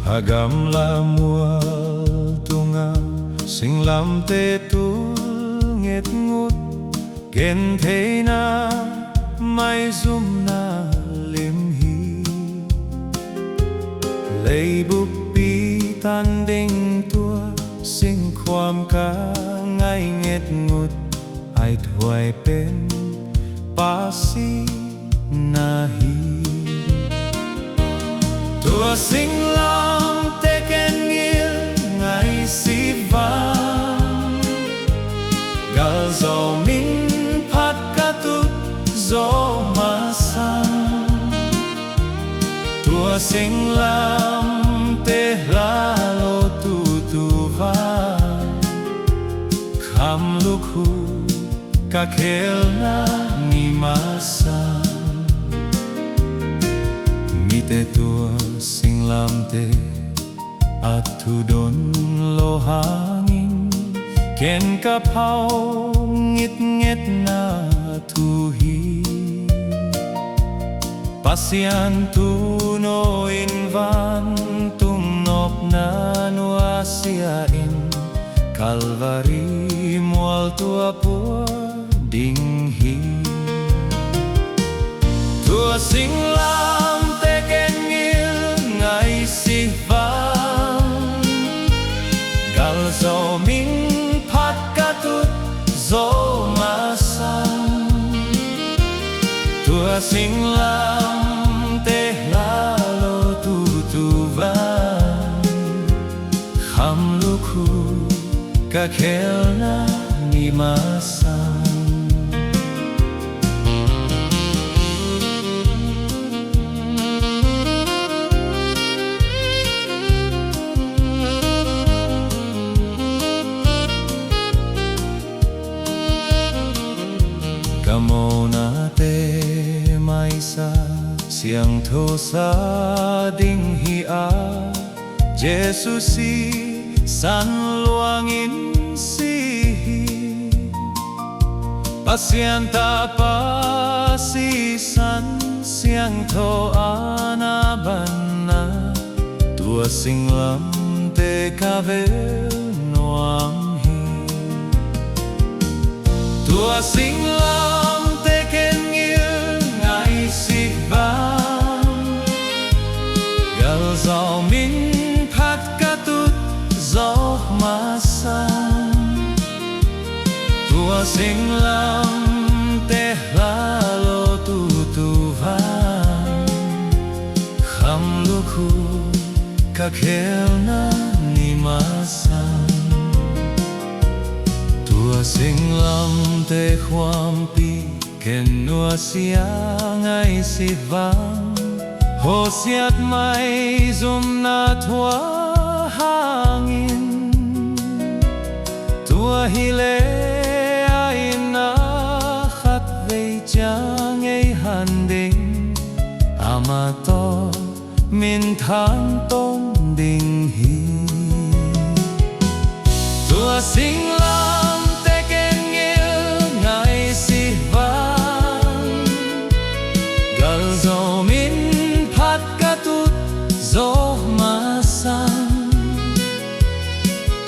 Hagam la mua tunga sinh lam tê tu nghét ngút gen thế na mai zoom na lim hi lấy bút bi tan đinh tua sinhความca ngay nghét ngút ai thoại bên pa si na hi tua sinh lam tê ken nghiêng ngày si vang gal gió min phát ca tút gió ma sang tua sinh lam tê la lo tu tu vang kham lúc hu ca khel na ni ma sang mi tê tua sinh lam tê at thu don lo hangin ken ka phao ngit nget na thu hi pasian tu no in van tum nop na noa sia in Calvary mual tua pua ding hi tua sinh lam tê ken nghiêng ngày si vang gal gió min phát ca tút gió ma sang tua sinh lam tê la lo tu tu vang kham lúc hu ca khel na ni ma sang Kamona te mai sa siang tho sa ding hi a Jesus si san luangin si hi pasianta pa si san siang tho ana banna tua sinh lam te ka ve noang hi tua sinh lam tê ken nghiêng ngày si vang gal gió min phát ca tút gió ma sang tua sinh lam tê la lo tu tu vang kham lúc hu ca khel na ni ma sang tua sinh lam tê khoam pi ken nua sia ngày si vang hồ siat mai zoom na thua hangin tua hi le ai na khát về chang ấy han ding amato min than tông ding hi tua sinh lam tê ken nghiêng ngày si vang gal gió min phát ca tút gió ma sang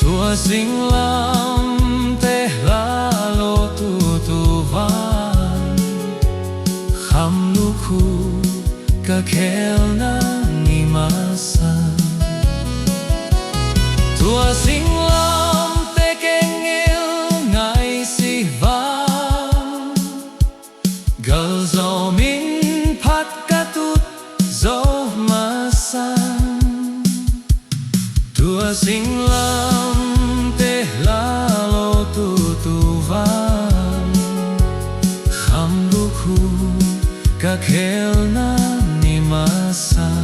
tua sinh lam tê la lo tu tu vang kham lúc hu ca khel na ni ma sang tua sinh lam tê ken nghiêng ngày si vang gal gió min phát ca tút gió ma sang tua sinh lam tê la lo tu tu vang kham lúc hu ca khel na ni ma sang